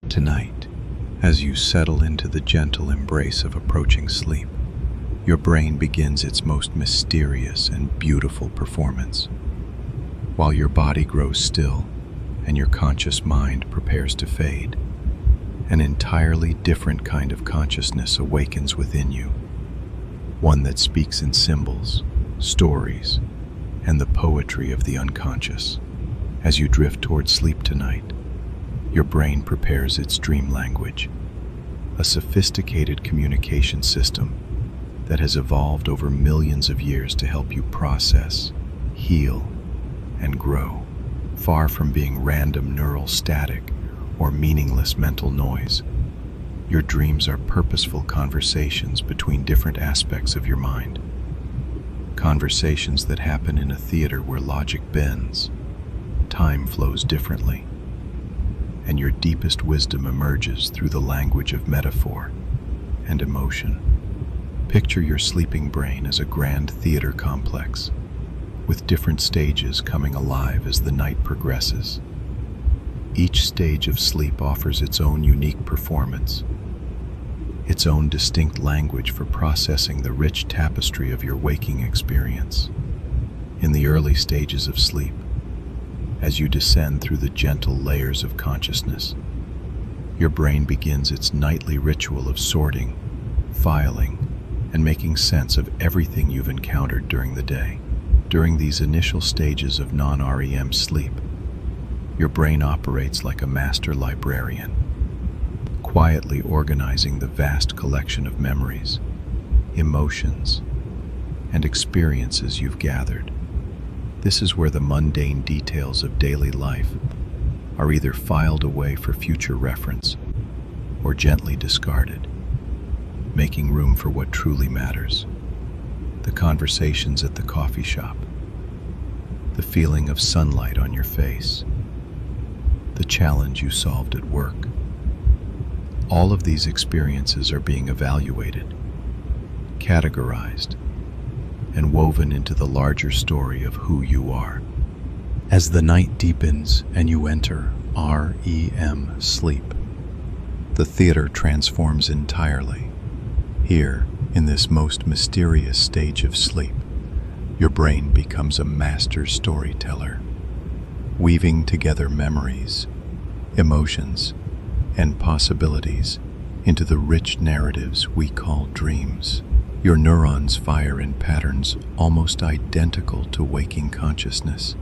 Tonight, as you settle into the gentle embrace of approaching sleep, your brain begins its most mysterious and beautiful performance. While your body grows still and your conscious mind prepares to fade, an entirely different kind of consciousness awakens within you, one that speaks in symbols, stories, and the poetry of the unconscious. As you drift toward sleep tonight, your brain prepares its dream language, a sophisticated communication system that has evolved over millions of years to help you process, heal, and grow, far from being random neural static or meaningless mental noise. Your dreams are purposeful conversations between different aspects of your mind. Conversations that happen in a theater where logic bends, time flows differently, and your deepest wisdom emerges through the language of metaphor and emotion. Picture your sleeping brain as a grand theater complex, with different stages coming alive as the night progresses. Each stage of sleep offers its own unique performance, its own distinct language for processing the rich tapestry of your waking experience. In the early stages of sleep, as you descend through the gentle layers of consciousness, your brain begins its nightly ritual of sorting, filing, and making sense of everything you've encountered during the day. During these initial stages of non-REM sleep, your brain operates like a master librarian, quietly organizing the vast collection of memories, emotions, and experiences you've gathered. This is where the mundane details of daily life are either filed away for future reference or gently discarded, making room for what truly matters: the conversations at the coffee shop, the feeling of sunlight on your face, the challenge you solved at work. All of these experiences are being evaluated, categorized, and woven into the larger story of who you are. As the night deepens and you enter REM sleep, the theater transforms entirely. Here, in this most mysterious stage of sleep, your brain becomes a master storyteller, weaving together memories, emotions, and possibilities into the rich narratives we call dreams. Your neurons fire in patterns almost identical to waking consciousness,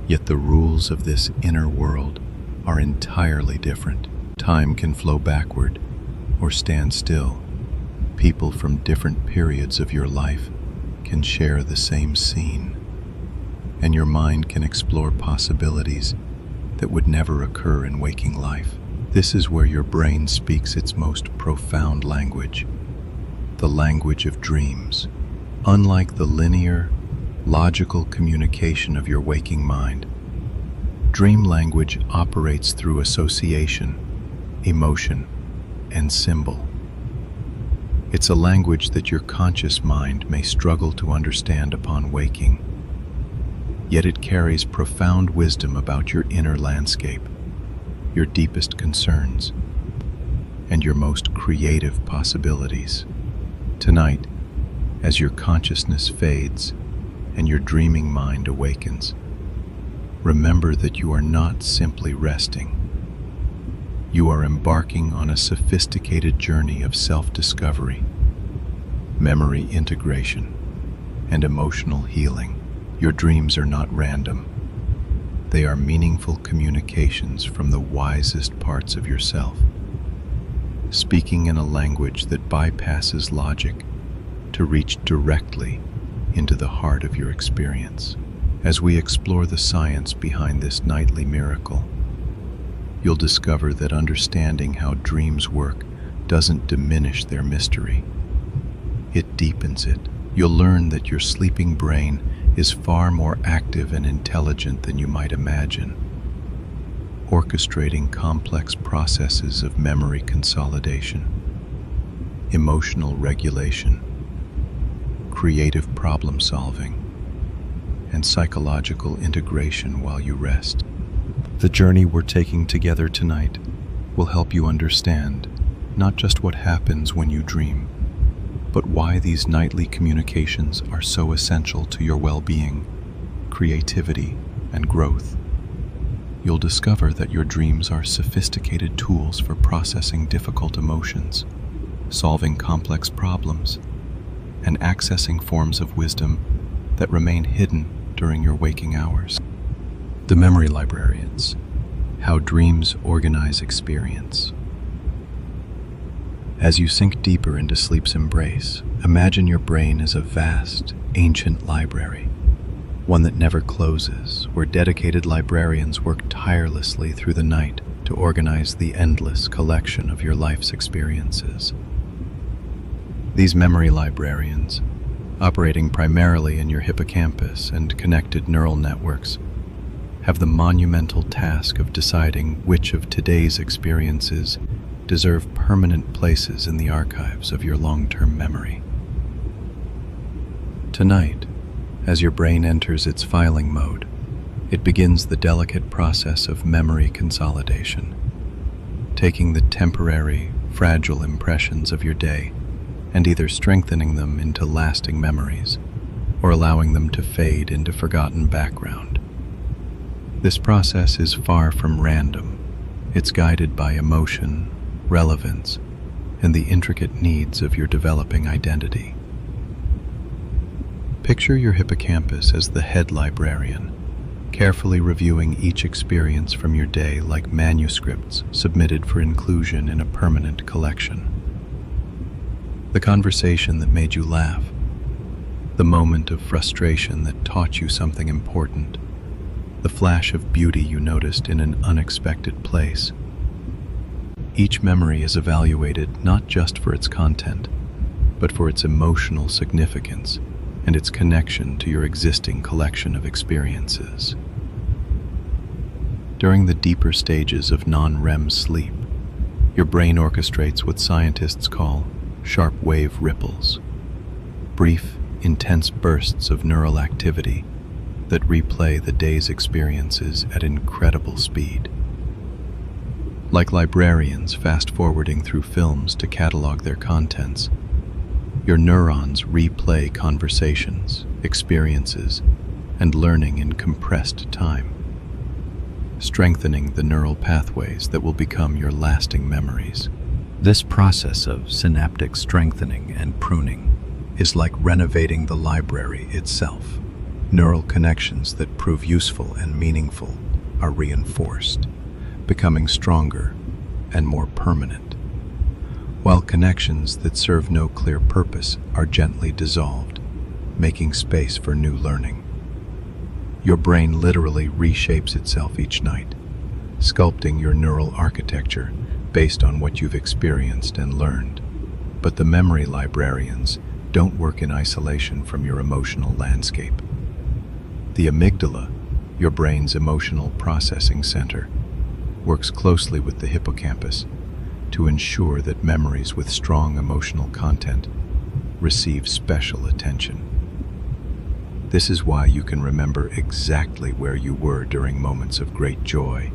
yet the rules of this inner world are entirely different. Time can flow backward or stand still. People from different periods of your life can share the same scene, and your mind can explore possibilities that would never occur in waking life. This is where your brain speaks its most profound language, the language of dreams. Unlike the linear, logical communication of your waking mind, dream language operates through association, emotion, and symbol. It's a language that your conscious mind may struggle to understand upon waking, yet it carries profound wisdom about your inner landscape, your deepest concerns, and your most creative possibilities. Tonight, as your consciousness fades and your dreaming mind awakens, remember that you are not simply resting. You are embarking on a sophisticated journey of self-discovery, memory integration, and emotional healing. Your dreams are not random. They are meaningful communications from the wisest parts of yourself, speaking in a language that bypasses logic to reach directly into the heart of your experience. As we explore the science behind this nightly miracle, you'll discover that understanding how dreams work doesn't diminish their mystery. It deepens it. You'll learn that your sleeping brain is far more active and intelligent than you might imagine, orchestrating complex processes of memory consolidation, emotional regulation, creative problem solving, and psychological integration while you rest. The journey we're taking together tonight will help you understand not just what happens when you dream, but why these nightly communications are so essential to your well-being, creativity, and growth. You'll discover that your dreams are sophisticated tools for processing difficult emotions, solving complex problems, and accessing forms of wisdom that remain hidden during your waking hours. The memory librarians: how dreams organize experience. As you sink deeper into sleep's embrace, imagine your brain as a vast, ancient library, one that never closes, where dedicated librarians work tirelessly through the night to organize the endless collection of your life's experiences. These memory librarians, operating primarily in your hippocampus and connected neural networks, have the monumental task of deciding which of today's experiences deserve permanent places in the archives of your long-term memory. Tonight, as your brain enters its filing mode, it begins the delicate process of memory consolidation, taking the temporary, fragile impressions of your day and either strengthening them into lasting memories or allowing them to fade into forgotten background. This process is far from random. It's guided by emotion, relevance, and the intricate needs of your developing identity. Picture your hippocampus as the head librarian, carefully reviewing each experience from your day like manuscripts submitted for inclusion in a permanent collection. The conversation that made you laugh, the moment of frustration that taught you something important, the flash of beauty you noticed in an unexpected place. Each memory is evaluated not just for its content, but for its emotional significance and its connection to your existing collection of experiences. During the deeper stages of non-REM sleep, your brain orchestrates what scientists call sharp wave ripples, brief, intense bursts of neural activity that replay the day's experiences at incredible speed. Like librarians fast-forwarding through films to catalog their contents, your neurons replay conversations, experiences, and learning in compressed time, strengthening the neural pathways that will become your lasting memories. This process of synaptic strengthening and pruning is like renovating the library itself. Neural connections that prove useful and meaningful are reinforced, becoming stronger and more permanent, while connections that serve no clear purpose are gently dissolved, making space for new learning. Your brain literally reshapes itself each night, sculpting your neural architecture based on what you've experienced and learned. But the memory librarians don't work in isolation from your emotional landscape. The amygdala, your brain's emotional processing center, works closely with the hippocampus to ensure that memories with strong emotional content receive special attention. This is why you can remember exactly where you were during moments of great joy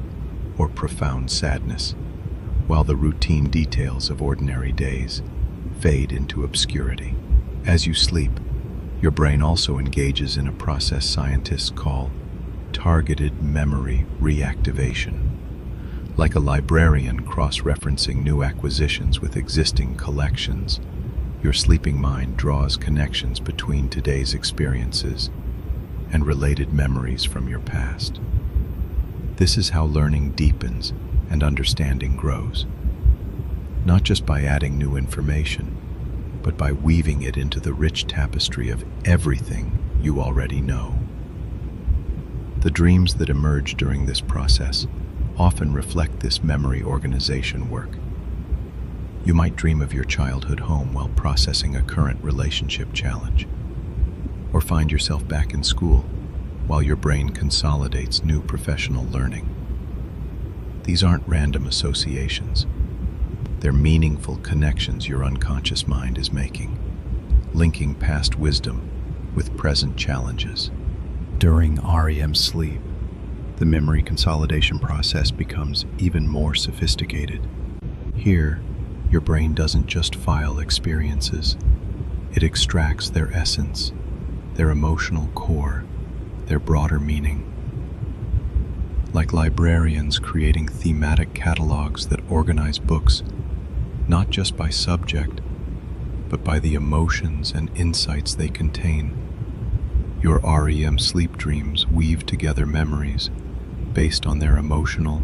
or profound sadness, while the routine details of ordinary days fade into obscurity. As you sleep, your brain also engages in a process scientists call targeted memory reactivation. Like a librarian cross-referencing new acquisitions with existing collections, your sleeping mind draws connections between today's experiences and related memories from your past. This is how learning deepens and understanding grows, not just by adding new information, but by weaving it into the rich tapestry of everything you already know. The dreams that emerge during this process often reflect this memory organization work. You might dream of your childhood home while processing a current relationship challenge, or find yourself back in school while your brain consolidates new professional learning. These aren't random associations. They're meaningful connections your unconscious mind is making, linking past wisdom with present challenges. During REM sleep, the memory consolidation process becomes even more sophisticated. Here, your brain doesn't just file experiences, it extracts their essence, their emotional core, their broader meaning. Like librarians creating thematic catalogs that organize books, not just by subject, but by the emotions and insights they contain. Your REM sleep dreams weave together memories based on their emotional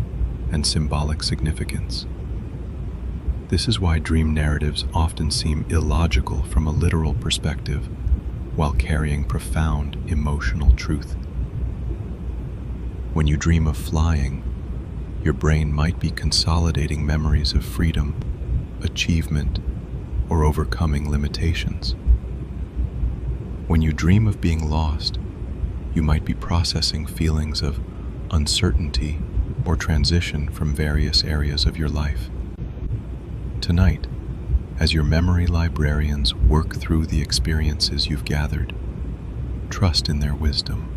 and symbolic significance. This is why dream narratives often seem illogical from a literal perspective, while carrying profound emotional truth. When you dream of flying, your brain might be consolidating memories of freedom, achievement, or overcoming limitations. When you dream of being lost, you might be processing feelings of uncertainty or transition from various areas of your life. Tonight, as your memory librarians work through the experiences you've gathered, trust in their wisdom.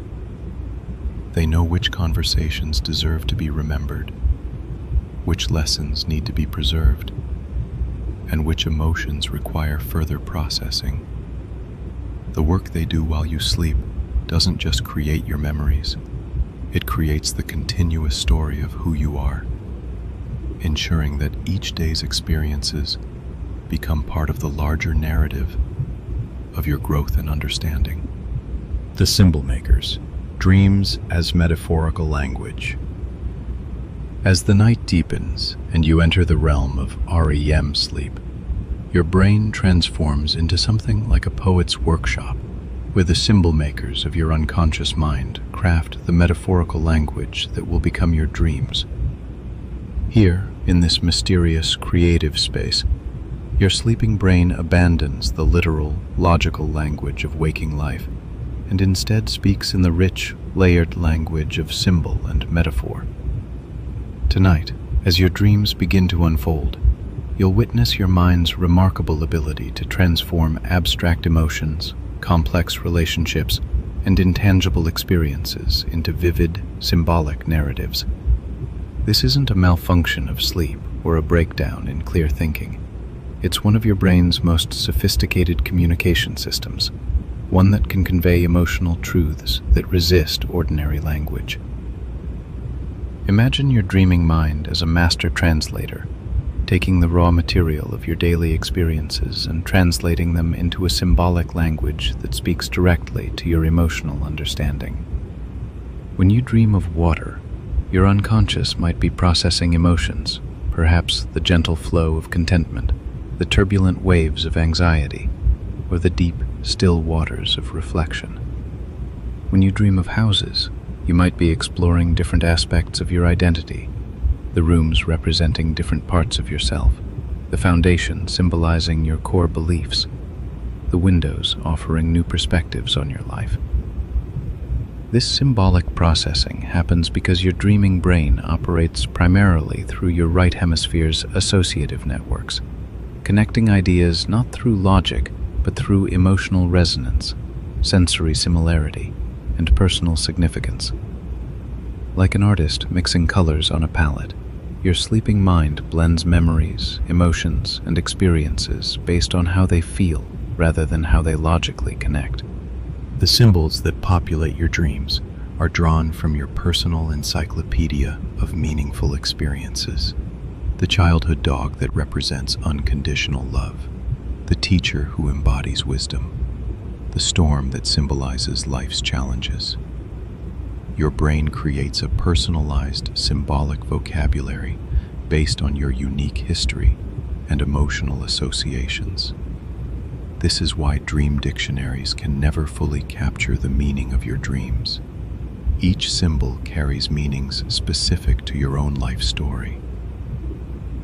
They know which conversations deserve to be remembered, which lessons need to be preserved, and which emotions require further processing. The work they do while you sleep doesn't just create your memories, it creates the continuous story of who you are, ensuring that each day's experiences become part of the larger narrative of your growth and understanding. The Symbol Makers, dreams as metaphorical language. As the night deepens and you enter the realm of REM sleep, your brain transforms into something like a poet's workshop, where the symbol makers of your unconscious mind craft the metaphorical language that will become your dreams. Here, in this mysterious, creative space, your sleeping brain abandons the literal, logical language of waking life and instead speaks in the rich, layered language of symbol and metaphor. Tonight, as your dreams begin to unfold, you'll witness your mind's remarkable ability to transform abstract emotions, complex relationships, and intangible experiences into vivid, symbolic narratives. This isn't a malfunction of sleep or a breakdown in clear thinking. It's one of your brain's most sophisticated communication systems, one that can convey emotional truths that resist ordinary language. Imagine your dreaming mind as a master translator, taking the raw material of your daily experiences and translating them into a symbolic language that speaks directly to your emotional understanding. When you dream of water, your unconscious might be processing emotions, perhaps the gentle flow of contentment, the turbulent waves of anxiety, or the deep, still waters of reflection. When you dream of houses, you might be exploring different aspects of your identity, the rooms representing different parts of yourself, the foundation symbolizing your core beliefs, the windows offering new perspectives on your life. This symbolic processing happens because your dreaming brain operates primarily through your right hemisphere's associative networks, connecting ideas not through logic, but through emotional resonance, sensory similarity, and personal significance. Like an artist mixing colors on a palette, your sleeping mind blends memories, emotions, and experiences based on how they feel rather than how they logically connect. The symbols that populate your dreams are drawn from your personal encyclopedia of meaningful experiences. The childhood dog that represents unconditional love, the teacher who embodies wisdom, the storm that symbolizes life's challenges. Your brain creates a personalized, symbolic vocabulary based on your unique history and emotional associations. This is why dream dictionaries can never fully capture the meaning of your dreams. Each symbol carries meanings specific to your own life story.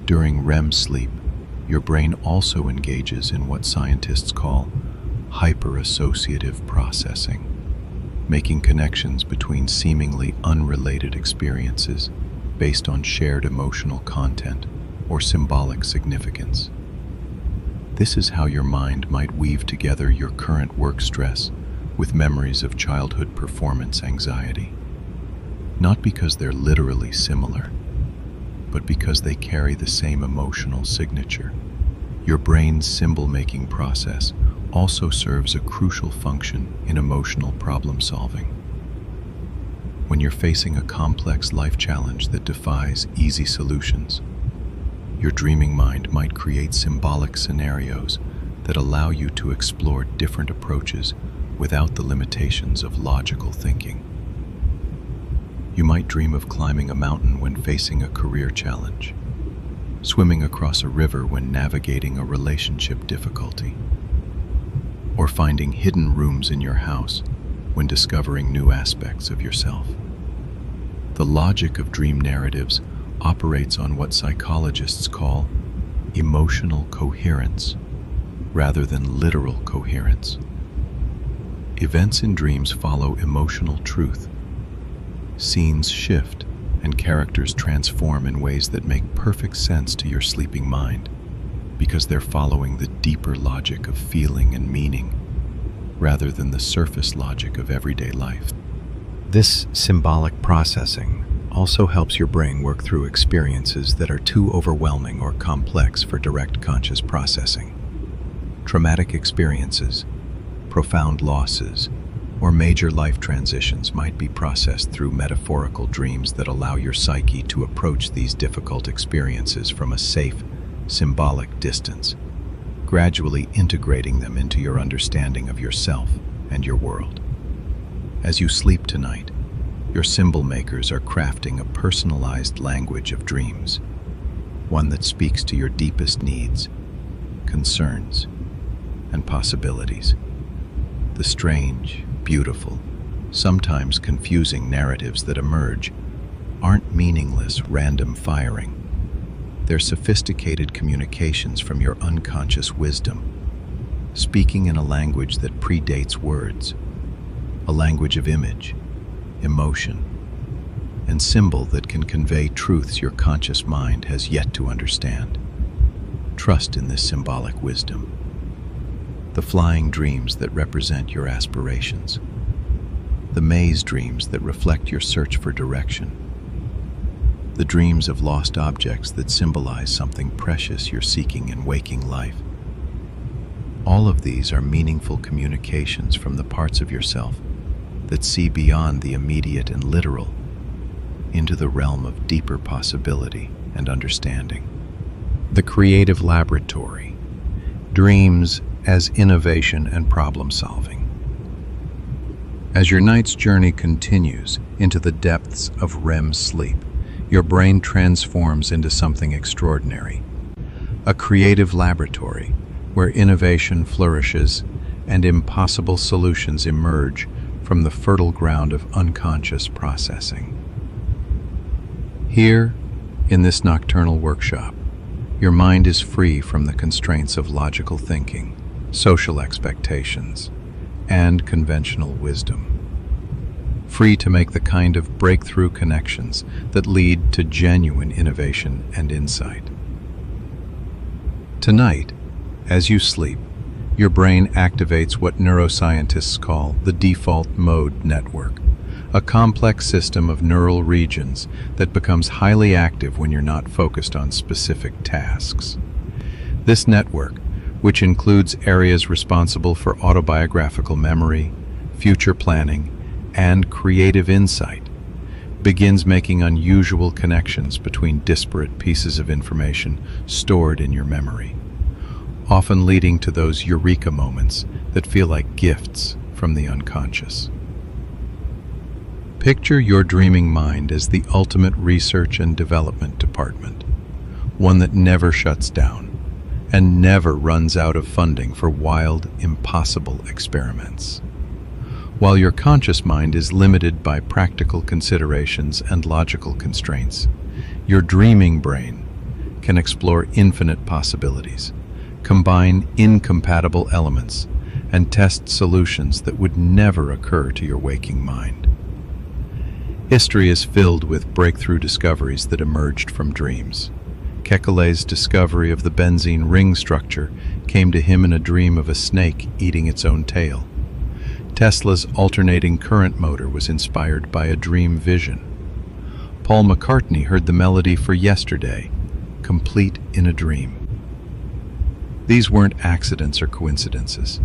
During REM sleep, your brain also engages in what scientists call hyperassociative processing, making connections between seemingly unrelated experiences based on shared emotional content or symbolic significance. This is how your mind might weave together your current work stress with memories of childhood performance anxiety. not because they're literally similar, but because they carry the same emotional signature. Your brain's symbol-making process also serves a crucial function in emotional problem-solving. When you're facing a complex life challenge that defies easy solutions, your dreaming mind might create symbolic scenarios that allow you to explore different approaches without the limitations of logical thinking. You might dream of climbing a mountain when facing a career challenge, swimming across a river when navigating a relationship difficulty, or finding hidden rooms in your house when discovering new aspects of yourself. The logic of dream narratives operates on what psychologists call emotional coherence, rather than literal coherence. Events in dreams follow emotional truth. Scenes shift and characters transform in ways that make perfect sense to your sleeping mind, because they're following the deeper logic of feeling and meaning, rather than the surface logic of everyday life. This symbolic processing also helps your brain work through experiences that are too overwhelming or complex for direct conscious processing. Traumatic experiences, profound losses, or major life transitions might be processed through metaphorical dreams that allow your psyche to approach these difficult experiences from a safe, symbolic distance, gradually integrating them into your understanding of yourself and your world. As you sleep tonight, your symbol makers are crafting a personalized language of dreams, one that speaks to your deepest needs, concerns, and possibilities. The strange, beautiful, sometimes confusing narratives that emerge aren't meaningless random firing. They're sophisticated communications from your unconscious wisdom, speaking in a language that predates words, a language of image, emotion, and symbol that can convey truths your conscious mind has yet to understand. Trust in this symbolic wisdom. The flying dreams that represent your aspirations, the maze dreams that reflect your search for direction, the dreams of lost objects that symbolize something precious you're seeking in waking life. All of these are meaningful communications from the parts of yourself that see beyond the immediate and literal into the realm of deeper possibility and understanding. The creative laboratory, dreams as innovation and problem solving. As your night's journey continues into the depths of REM sleep, your brain transforms into something extraordinary. A creative laboratory where innovation flourishes and impossible solutions emerge from the fertile ground of unconscious processing. Here, in this nocturnal workshop, your mind is free from the constraints of logical thinking, social expectations, and conventional wisdom. Free to make the kind of breakthrough connections that lead to genuine innovation and insight. Tonight, as you sleep, your brain activates what neuroscientists call the default mode network, a complex system of neural regions that becomes highly active when you're not focused on specific tasks. This network, which includes areas responsible for autobiographical memory, future planning, and creative insight, begins making unusual connections between disparate pieces of information stored in your memory, often leading to those eureka moments that feel like gifts from the unconscious. Picture your dreaming mind as the ultimate research and development department, one that never shuts down and never runs out of funding for wild, impossible experiments. While your conscious mind is limited by practical considerations and logical constraints, your dreaming brain can explore infinite possibilities, combine incompatible elements, and test solutions that would never occur to your waking mind. History is filled with breakthrough discoveries that emerged from dreams. Kekule's discovery of the benzene ring structure came to him in a dream of a snake eating its own tail. Tesla's alternating current motor was inspired by a dream vision. Paul McCartney heard the melody for Yesterday, complete in a dream. These weren't accidents or coincidences.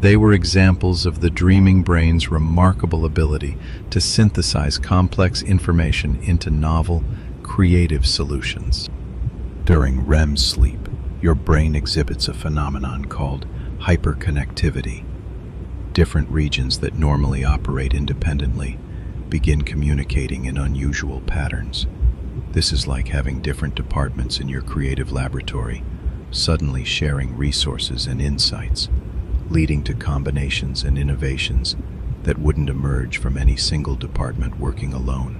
They were examples of the dreaming brain's remarkable ability to synthesize complex information into novel, creative solutions. During REM sleep, your brain exhibits a phenomenon called hyperconnectivity. Different regions that normally operate independently begin communicating in unusual patterns. This is like having different departments in your creative laboratory suddenly sharing resources and insights, leading to combinations and innovations that wouldn't emerge from any single department working alone.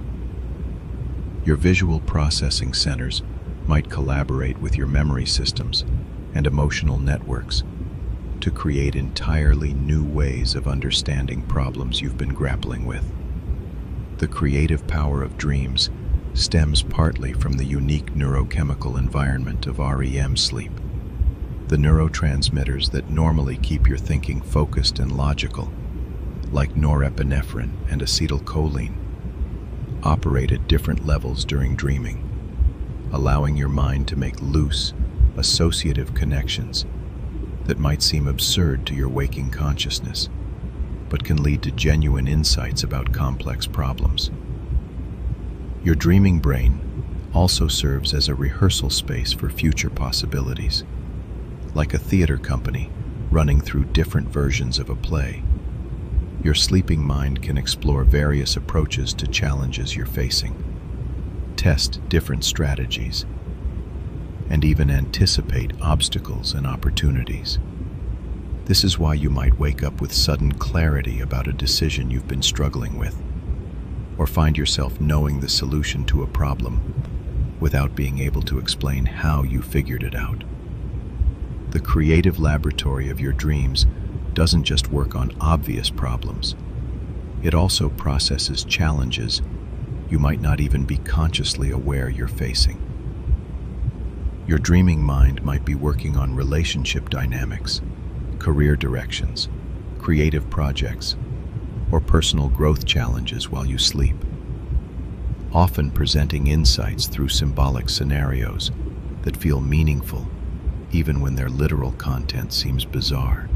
Your visual processing centers might collaborate with your memory systems and emotional networks to create entirely new ways of understanding problems you've been grappling with. The creative power of dreams stems partly from the unique neurochemical environment of REM sleep. The neurotransmitters that normally keep your thinking focused and logical, like norepinephrine and acetylcholine, operate at different levels during dreaming, allowing your mind to make loose, associative connections that might seem absurd to your waking consciousness, but can lead to genuine insights about complex problems. Your dreaming brain also serves as a rehearsal space for future possibilities. Like a theater company running through different versions of a play, your sleeping mind can explore various approaches to challenges you're facing, test different strategies, and even anticipate obstacles and opportunities. This is why you might wake up with sudden clarity about a decision you've been struggling with, or find yourself knowing the solution to a problem without being able to explain how you figured it out. The creative laboratory of your dreams doesn't just work on obvious problems. It also processes challenges you might not even be consciously aware you're facing. Your dreaming mind might be working on relationship dynamics, career directions, creative projects, or personal growth challenges while you sleep, often presenting insights through symbolic scenarios that feel meaningful even when their literal content seems bizarre.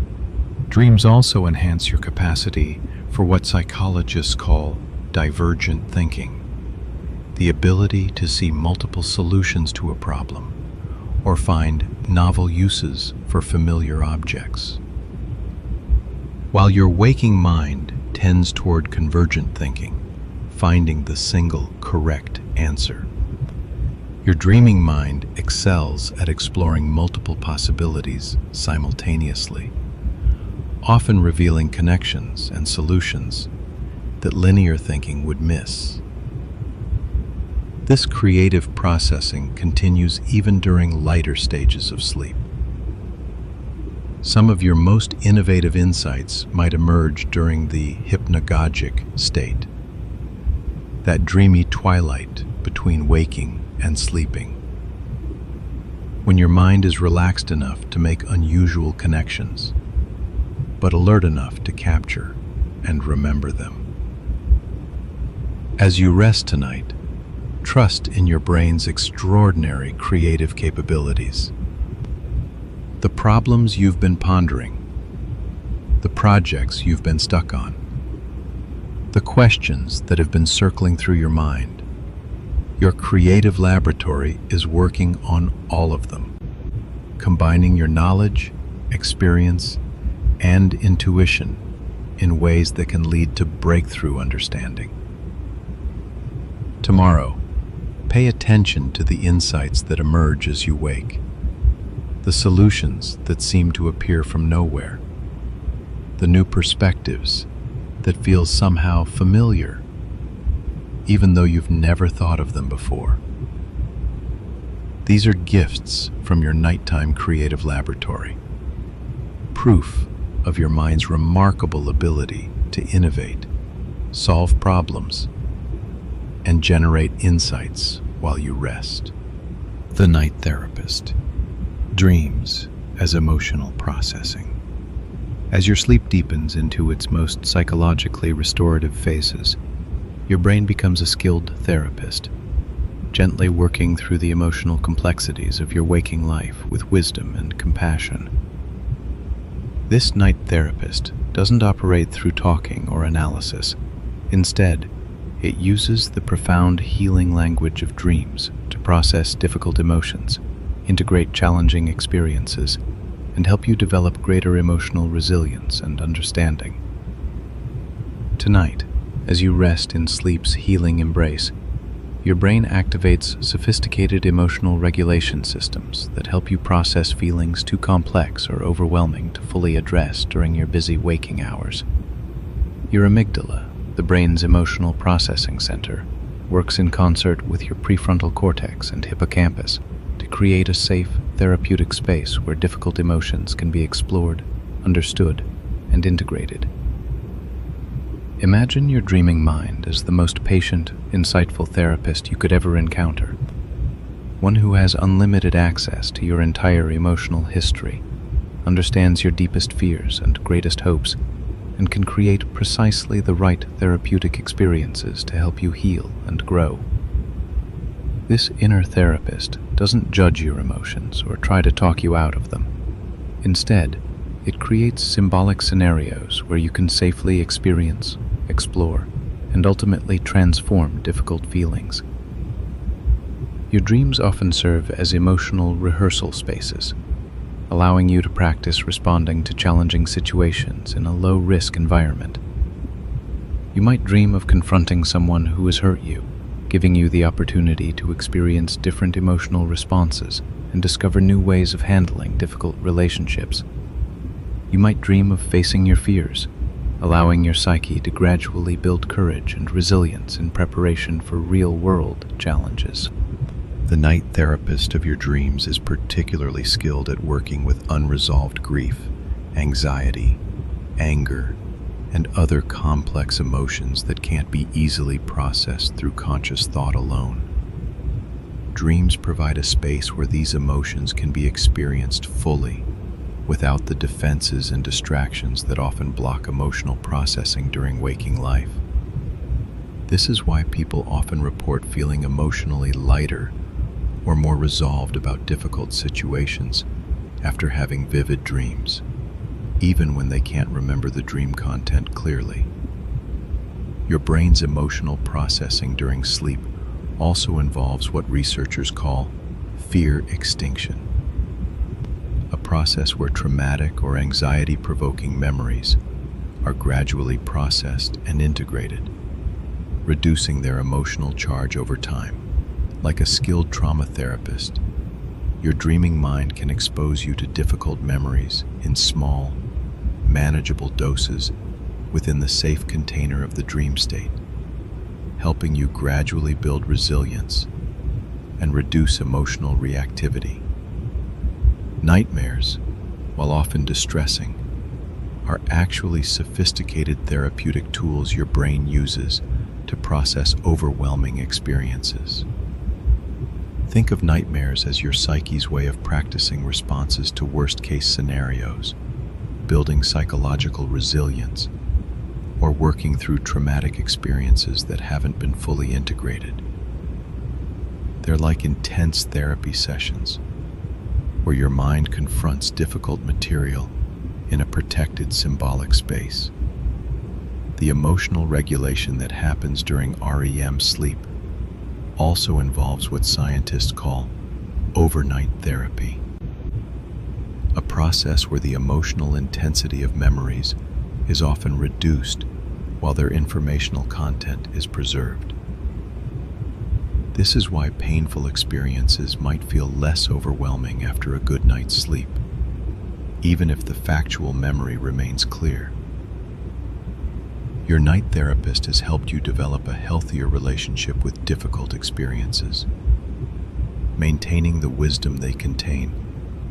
Dreams also enhance your capacity for what psychologists call divergent thinking, the ability to see multiple solutions to a problem or find novel uses for familiar objects. While your waking mind tends toward convergent thinking, finding the single correct answer, your dreaming mind excels at exploring multiple possibilities simultaneously, often revealing connections and solutions that linear thinking would miss. This creative processing continues even during lighter stages of sleep. Some of your most innovative insights might emerge during the hypnagogic state, that dreamy twilight between waking and sleeping, when your mind is relaxed enough to make unusual connections, but alert enough to capture and remember them. As you rest tonight, trust in your brain's extraordinary creative capabilities. The problems you've been pondering, the projects you've been stuck on, the questions that have been circling through your mind, your creative laboratory is working on all of them, combining your knowledge, experience, and intuition in ways that can lead to breakthrough understanding. Tomorrow, pay attention to the insights that emerge as you wake, the solutions that seem to appear from nowhere, the new perspectives that feel somehow familiar, even though you've never thought of them before. These are gifts from your nighttime creative laboratory, proof of your mind's remarkable ability to innovate, solve problems, and generate insights while you rest. The Night Therapist. Dreams as emotional processing. As your sleep deepens into its most psychologically restorative phases, Your brain becomes a skilled therapist, gently working through the emotional complexities of your waking life with wisdom and compassion. This night therapist doesn't operate through talking or analysis. Instead, it uses the profound healing language of dreams to process difficult emotions, integrate challenging experiences, and help you develop greater emotional resilience and understanding. Tonight, as you rest in sleep's healing embrace, your brain activates sophisticated emotional regulation systems that help you process feelings too complex or overwhelming to fully address during your busy waking hours. Your amygdala, the brain's emotional processing center, works in concert with your prefrontal cortex and hippocampus to create a safe, therapeutic space where difficult emotions can be explored, understood, and integrated. Imagine your dreaming mind as the most patient, insightful therapist you could ever encounter, one who has unlimited access to your entire emotional history, understands your deepest fears and greatest hopes, and can create precisely the right therapeutic experiences to help you heal and grow. This inner therapist doesn't judge your emotions or try to talk you out of them. Instead, it creates symbolic scenarios where you can safely experience, explore, and ultimately transform difficult feelings. Your dreams often serve as emotional rehearsal spaces, allowing you to practice responding to challenging situations in a low-risk environment. You might dream of confronting someone who has hurt you, giving you the opportunity to experience different emotional responses and discover new ways of handling difficult relationships. You might dream of facing your fears, allowing your psyche to gradually build courage and resilience in preparation for real-world challenges. The night therapist of your dreams is particularly skilled at working with unresolved grief, anxiety, anger, and other complex emotions that can't be easily processed through conscious thought alone. Dreams provide a space where these emotions can be experienced fully, without the defenses and distractions that often block emotional processing during waking life. This is why people often report feeling emotionally lighter or more resolved about difficult situations after having vivid dreams, even when they can't remember the dream content clearly. Your brain's emotional processing during sleep also involves what researchers call fear extinction, a process where traumatic or anxiety-provoking memories are gradually processed and integrated, reducing their emotional charge over time. Like a skilled trauma therapist, your dreaming mind can expose you to difficult memories in small, manageable doses within the safe container of the dream state, helping you gradually build resilience and reduce emotional reactivity. Nightmares, while often distressing, are actually sophisticated therapeutic tools your brain uses to process overwhelming experiences. Think of nightmares as your psyche's way of practicing responses to worst-case scenarios, building psychological resilience, or working through traumatic experiences that haven't been fully integrated. They're like intense therapy sessions, where your mind confronts difficult material in a protected symbolic space. The emotional regulation that happens during REM sleep also involves what scientists call overnight therapy, a process where the emotional intensity of memories is often reduced while their informational content is preserved. This is why painful experiences might feel less overwhelming after a good night's sleep, even if the factual memory remains clear. Your night therapist has helped you develop a healthier relationship with difficult experiences, maintaining the wisdom they contain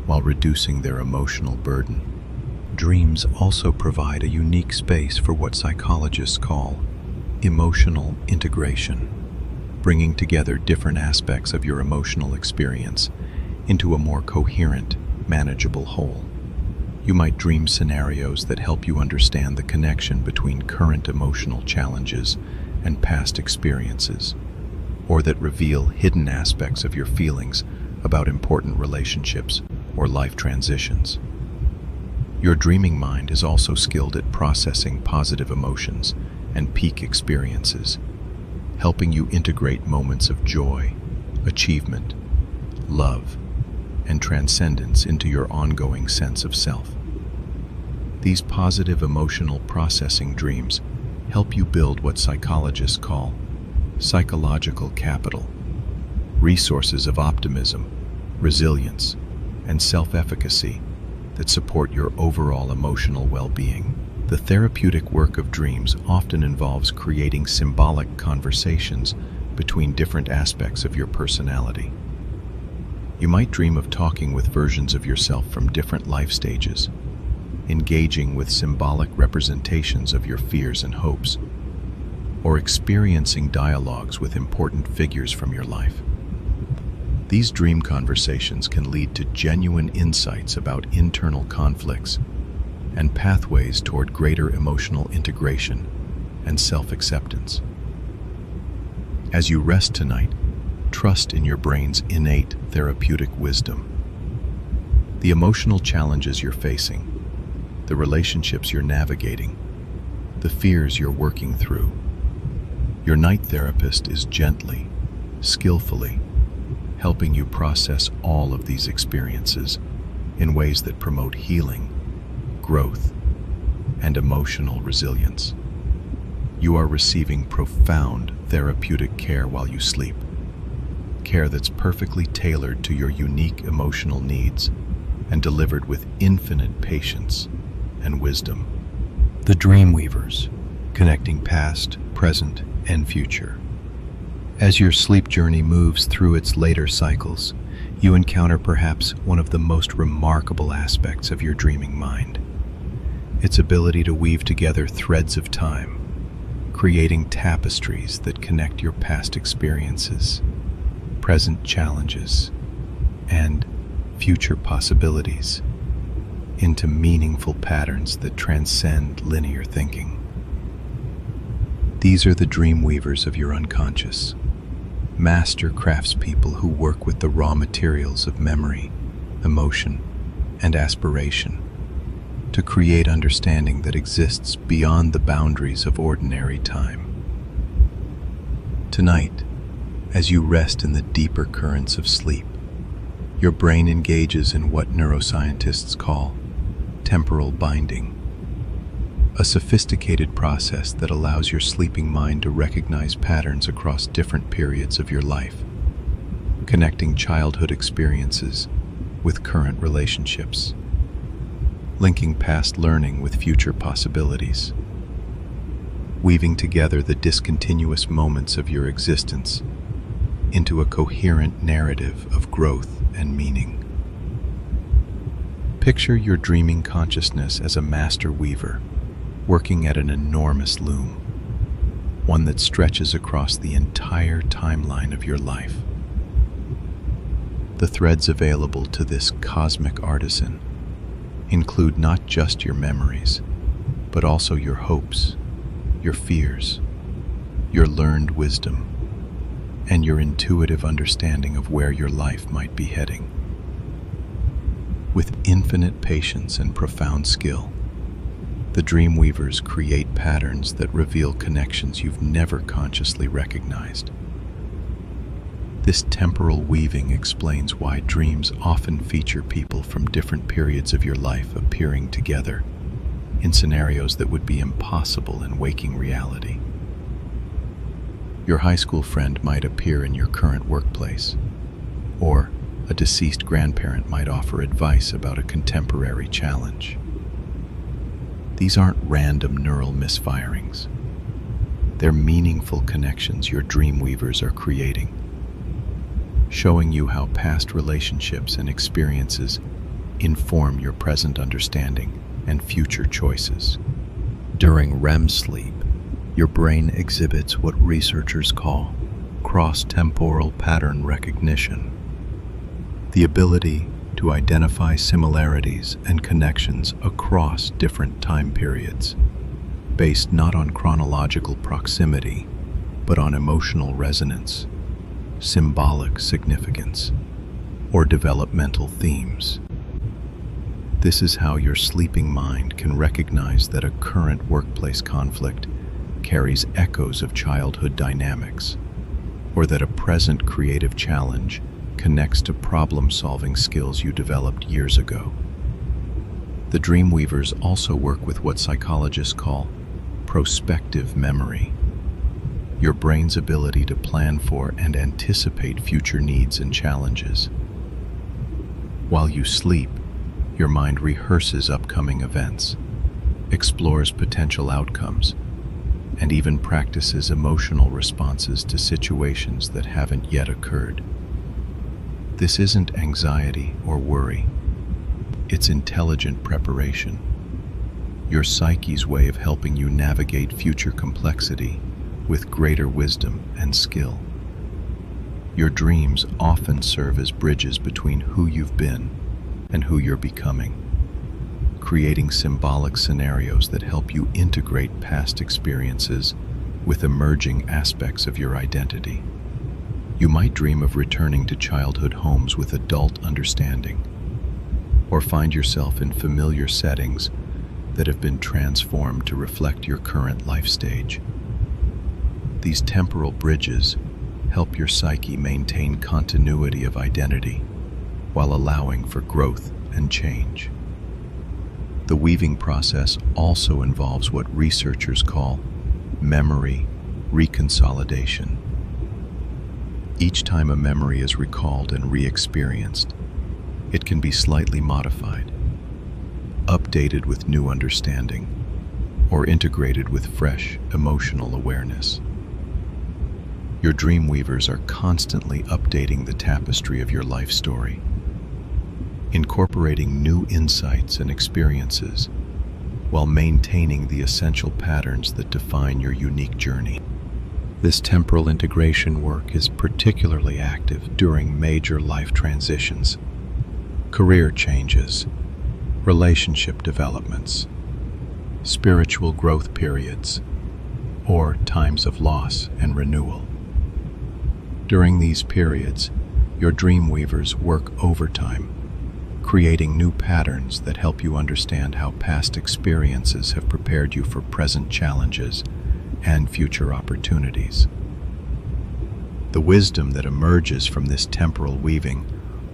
while reducing their emotional burden. Dreams also provide a unique space for what psychologists call emotional integration, bringing together different aspects of your emotional experience into a more coherent, manageable whole. You might dream scenarios that help you understand the connection between current emotional challenges and past experiences, or that reveal hidden aspects of your feelings about important relationships or life transitions. Your dreaming mind is also skilled at processing positive emotions and peak experiences, helping you integrate moments of joy, achievement, love, and transcendence into your ongoing sense of self. These positive emotional processing dreams help you build what psychologists call psychological capital, resources of optimism, resilience, and self-efficacy that support your overall emotional well-being. The therapeutic work of dreams often involves creating symbolic conversations between different aspects of your personality. You might dream of talking with versions of yourself from different life stages, engaging with symbolic representations of your fears and hopes, or experiencing dialogues with important figures from your life. These dream conversations can lead to genuine insights about internal conflicts and pathways toward greater emotional integration and self-acceptance. As you rest tonight, trust in your brain's innate therapeutic wisdom. The emotional challenges you're facing, the relationships you're navigating, the fears you're working through. Your night therapist is gently, skillfully, helping you process all of these experiences in ways that promote healing, growth, and emotional resilience. You are receiving profound therapeutic care while you sleep, care that's perfectly tailored to your unique emotional needs and delivered with infinite patience and wisdom. The Dream Weavers, connecting past, present, and future. As your sleep journey moves through its later cycles, you encounter perhaps one of the most remarkable aspects of your dreaming mind: its ability to weave together threads of time, creating tapestries that connect your past experiences, present challenges, and future possibilities into meaningful patterns that transcend linear thinking. These are the dream weavers of your unconscious, master craftspeople who work with the raw materials of memory, emotion, and aspiration to create understanding that exists beyond the boundaries of ordinary time. Tonight, as you rest in the deeper currents of sleep, your brain engages in what neuroscientists call temporal binding, a sophisticated process that allows your sleeping mind to recognize patterns across different periods of your life, connecting childhood experiences with current relationships, linking past learning with future possibilities, weaving together the discontinuous moments of your existence into a coherent narrative of growth and meaning. Picture your dreaming consciousness as a master weaver, working at an enormous loom, one that stretches across the entire timeline of your life. The threads available to this cosmic artisan include not just your memories, but also your hopes, your fears, your learned wisdom, and your intuitive understanding of where your life might be heading. With infinite patience and profound skill, the dream weavers create patterns that reveal connections you've never consciously recognized. This temporal weaving explains why dreams often feature people from different periods of your life appearing together in scenarios that would be impossible in waking reality. Your high school friend might appear in your current workplace, or a deceased grandparent might offer advice about a contemporary challenge. These aren't random neural misfirings. They're meaningful connections your dream weavers are creating, showing you how past relationships and experiences inform your present understanding and future choices. During REM sleep, your brain exhibits what researchers call cross-temporal pattern recognition, the ability to identify similarities and connections across different time periods, based not on chronological proximity, but on emotional resonance, symbolic significance, or developmental themes. This is how your sleeping mind can recognize that a current workplace conflict carries echoes of childhood dynamics, or that a present creative challenge connects to problem-solving skills you developed years ago. The Dreamweavers also work with what psychologists call prospective memory, your brain's ability to plan for and anticipate future needs and challenges. While you sleep, your mind rehearses upcoming events, explores potential outcomes, and even practices emotional responses to situations that haven't yet occurred. This isn't anxiety or worry. It's intelligent preparation, your psyche's way of helping you navigate future complexity with greater wisdom and skill. Your dreams often serve as bridges between who you've been and who you're becoming, creating symbolic scenarios that help you integrate past experiences with emerging aspects of your identity. You might dream of returning to childhood homes with adult understanding, or find yourself in familiar settings that have been transformed to reflect your current life stage. These temporal bridges help your psyche maintain continuity of identity while allowing for growth and change. The weaving process also involves what researchers call memory reconsolidation. Each time a memory is recalled and re-experienced, it can be slightly modified, updated with new understanding, or integrated with fresh emotional awareness. Your Dreamweavers are constantly updating the tapestry of your life story, incorporating new insights and experiences while maintaining the essential patterns that define your unique journey. This temporal integration work is particularly active during major life transitions, career changes, relationship developments, spiritual growth periods, or times of loss and renewal. During these periods, your Dreamweavers work overtime, creating new patterns that help you understand how past experiences have prepared you for present challenges and future opportunities. The wisdom that emerges from this temporal weaving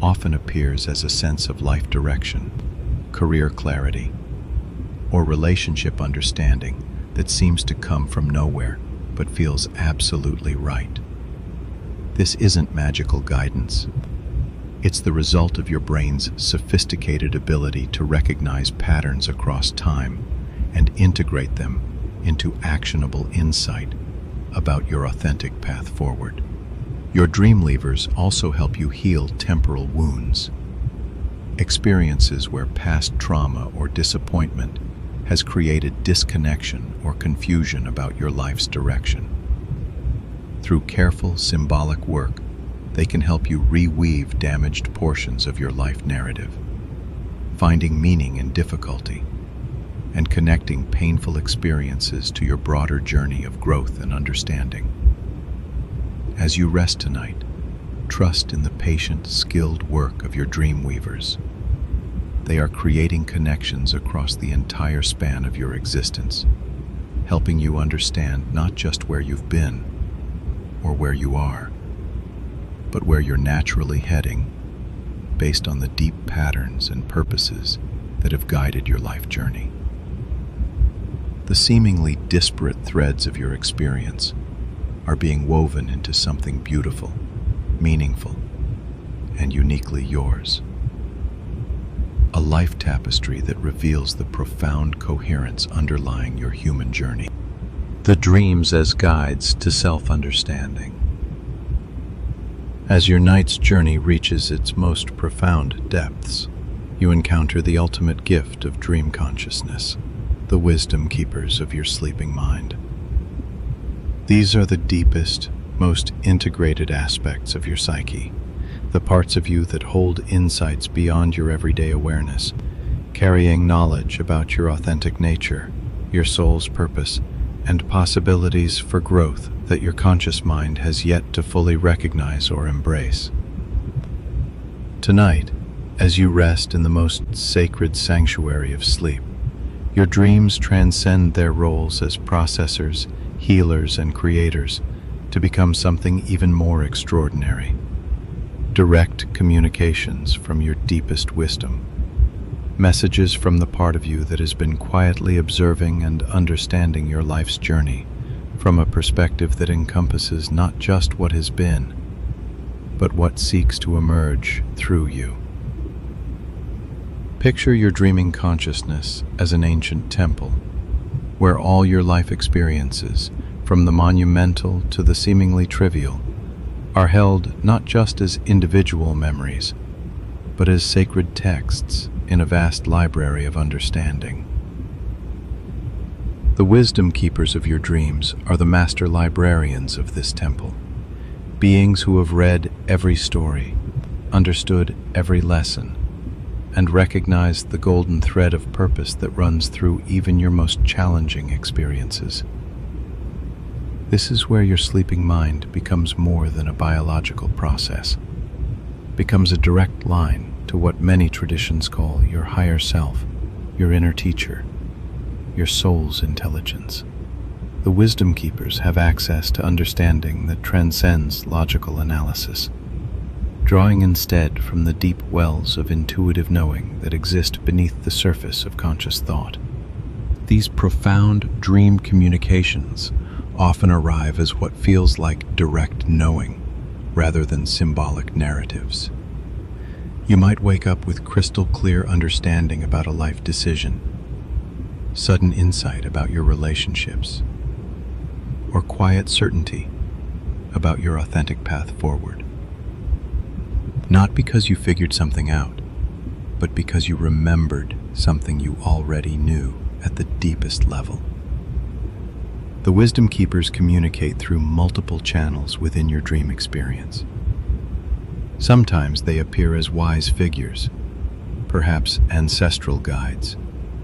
often appears as a sense of life direction, career clarity, or relationship understanding that seems to come from nowhere but feels absolutely right. This isn't magical guidance. It's the result of your brain's sophisticated ability to recognize patterns across time and integrate them into actionable insight about your authentic path forward. Your Dreamweavers also help you heal temporal wounds, experiences where past trauma or disappointment has created disconnection or confusion about your life's direction. Through careful symbolic work, they can help you reweave damaged portions of your life narrative, finding meaning in difficulty, and connecting painful experiences to your broader journey of growth and understanding. As you rest tonight, trust in the patient, skilled work of your Dreamweavers. They are creating connections across the entire span of your existence, helping you understand not just where you've been or where you are, but where you're naturally heading based on the deep patterns and purposes that have guided your life journey. The seemingly disparate threads of your experience are being woven into something beautiful, meaningful, and uniquely yours. A life tapestry that reveals the profound coherence underlying your human journey. The dreams as guides to self-understanding. As your night's journey reaches its most profound depths, you encounter the ultimate gift of dream consciousness, the wisdom keepers of your sleeping mind. These are the deepest, most integrated aspects of your psyche, the parts of you that hold insights beyond your everyday awareness, carrying knowledge about your authentic nature, your soul's purpose, and possibilities for growth that your conscious mind has yet to fully recognize or embrace. Tonight, as you rest in the most sacred sanctuary of sleep, your dreams transcend their roles as processors, healers, and creators to become something even more extraordinary. Direct communications from your deepest wisdom. Messages from the part of you that has been quietly observing and understanding your life's journey from a perspective that encompasses not just what has been, but what seeks to emerge through you. Picture your dreaming consciousness as an ancient temple, where all your life experiences, from the monumental to the seemingly trivial, are held not just as individual memories, but as sacred texts in a vast library of understanding. The wisdom keepers of your dreams are the master librarians of this temple, beings who have read every story, understood every lesson, and recognized the golden thread of purpose that runs through even your most challenging experiences. This is where your sleeping mind becomes more than a biological process, becomes a direct line to what many traditions call your higher self, your inner teacher, your soul's intelligence. The wisdom keepers have access to understanding that transcends logical analysis, drawing instead from the deep wells of intuitive knowing that exist beneath the surface of conscious thought. These profound dream communications often arrive as what feels like direct knowing, rather than symbolic narratives. You might wake up with crystal clear understanding about a life decision, sudden insight about your relationships, or quiet certainty about your authentic path forward. Not because you figured something out, but because you remembered something you already knew at the deepest level. The wisdom keepers communicate through multiple channels within your dream experience. Sometimes they appear as wise figures, perhaps ancestral guides,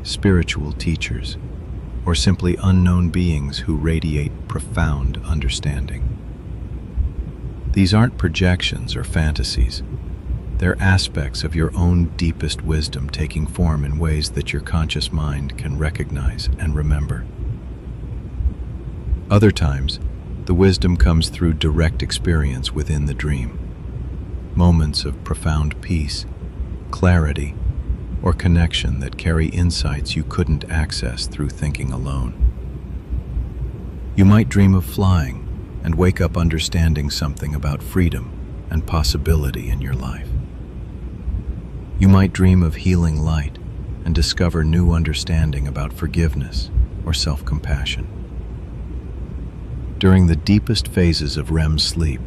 spiritual teachers, or simply unknown beings who radiate profound understanding. These aren't projections or fantasies. They're aspects of your own deepest wisdom taking form in ways that your conscious mind can recognize and remember. Other times, the wisdom comes through direct experience within the dream. Moments of profound peace, clarity, or connection that carry insights you couldn't access through thinking alone. You might dream of flying and wake up understanding something about freedom and possibility in your life. You might dream of healing light and discover new understanding about forgiveness or self-compassion. During the deepest phases of REM sleep,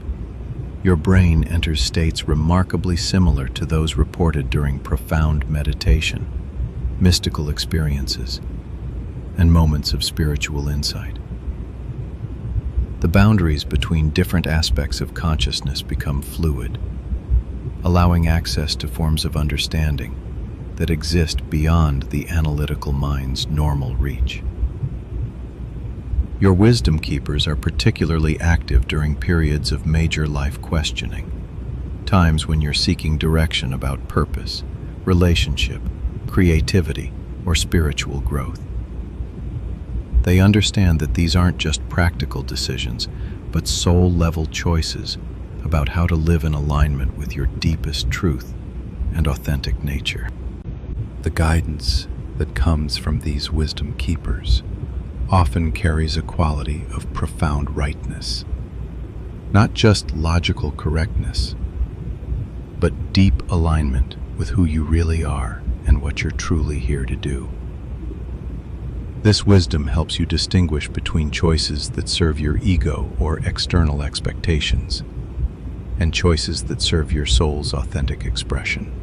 your brain enters states remarkably similar to those reported during profound meditation, mystical experiences, and moments of spiritual insight. The boundaries between different aspects of consciousness become fluid, allowing access to forms of understanding that exist beyond the analytical mind's normal reach. Your wisdom keepers are particularly active during periods of major life questioning, times when you're seeking direction about purpose, relationship, creativity, or spiritual growth. They understand that these aren't just practical decisions, but soul-level choices about how to live in alignment with your deepest truth and authentic nature. The guidance that comes from these wisdom keepers often carries a quality of profound rightness, not just logical correctness, but deep alignment with who you really are and what you're truly here to do. This wisdom helps you distinguish between choices that serve your ego or external expectations, and choices that serve your soul's authentic expression.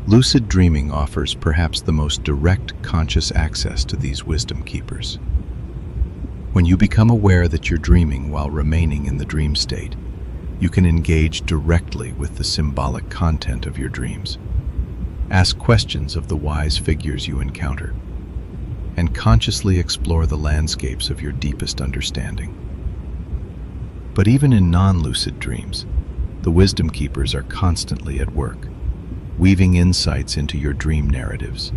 Lucid dreaming offers perhaps the most direct conscious access to these wisdom keepers. When you become aware that you're dreaming while remaining in the dream state, you can engage directly with the symbolic content of your dreams. Ask questions of the wise figures you encounter, and consciously explore the landscapes of your deepest understanding. But even in non-lucid dreams, the wisdom keepers are constantly at work, weaving insights into your dream narratives,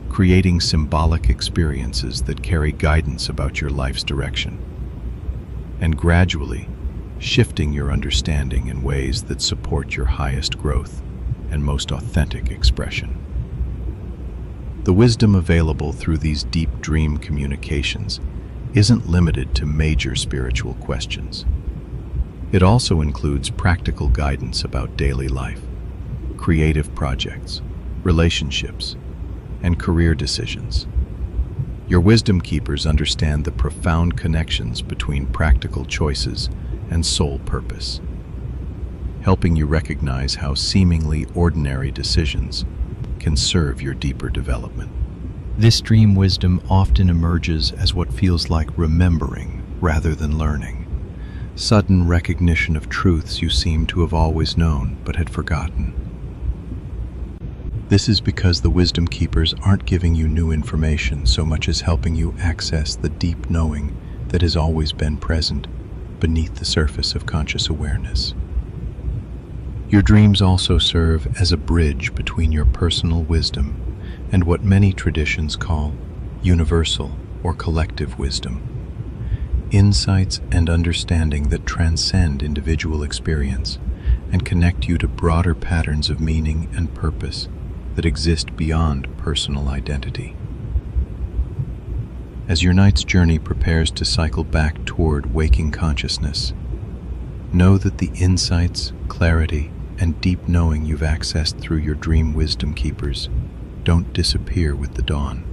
creating symbolic experiences that carry guidance about your life's direction, and gradually shifting your understanding in ways that support your highest growth and most authentic expression. The wisdom available through these deep dream communications isn't limited to major spiritual questions. It also includes practical guidance about daily life, creative projects, relationships, and career decisions. Your wisdom keepers understand the profound connections between practical choices and soul purpose, helping you recognize how seemingly ordinary decisions can serve your deeper development. This dream wisdom often emerges as what feels like remembering rather than learning, sudden recognition of truths you seem to have always known but had forgotten. This is because the wisdom keepers aren't giving you new information so much as helping you access the deep knowing that has always been present beneath the surface of conscious awareness. Your dreams also serve as a bridge between your personal wisdom and what many traditions call universal or collective wisdom, insights and understanding that transcend individual experience and connect you to broader patterns of meaning and purpose that exist beyond personal identity. As your night's journey prepares to cycle back toward waking consciousness, know that the insights, clarity, and deep knowing you've accessed through your dream wisdom keepers don't disappear with the dawn.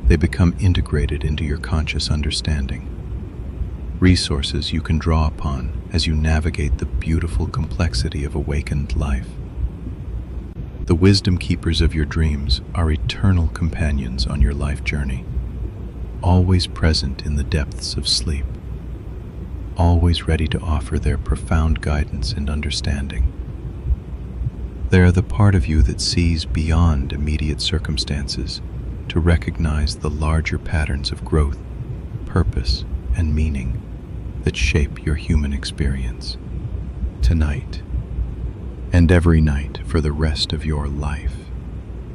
They become integrated into your conscious understanding, resources you can draw upon as you navigate the beautiful complexity of awakened life. The wisdom keepers of your dreams are eternal companions on your life journey, always present in the depths of sleep, always ready to offer their profound guidance and understanding. They are the part of you that sees beyond immediate circumstances to recognize the larger patterns of growth, purpose, and meaning that shape your human experience. Tonight, and every night for the rest of your life,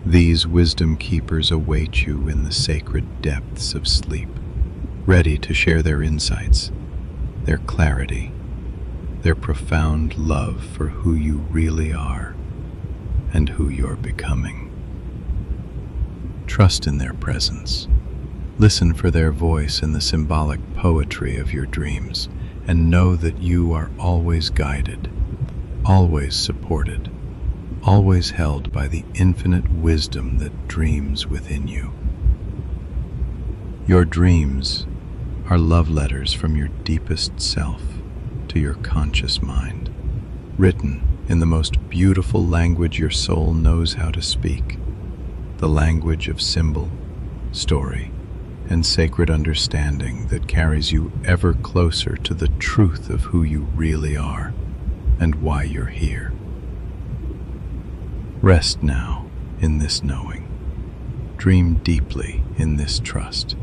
these wisdom keepers await you in the sacred depths of sleep, ready to share their insights, their clarity, their profound love for who you really are and who you're becoming. Trust in their presence. Listen for their voice in the symbolic poetry of your dreams, and know that you are always guided, always supported, always held by the infinite wisdom that dreams within you. Your dreams are love letters from your deepest self to your conscious mind, written in the most beautiful language your soul knows how to speak, the language of symbol, story, and sacred understanding that carries you ever closer to the truth of who you really are and why you're here. Rest now in this knowing, dream deeply in this trust,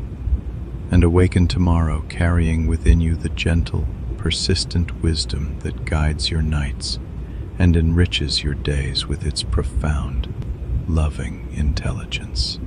and awaken tomorrow carrying within you the gentle, persistent wisdom that guides your nights and enriches your days with its profound, loving intelligence.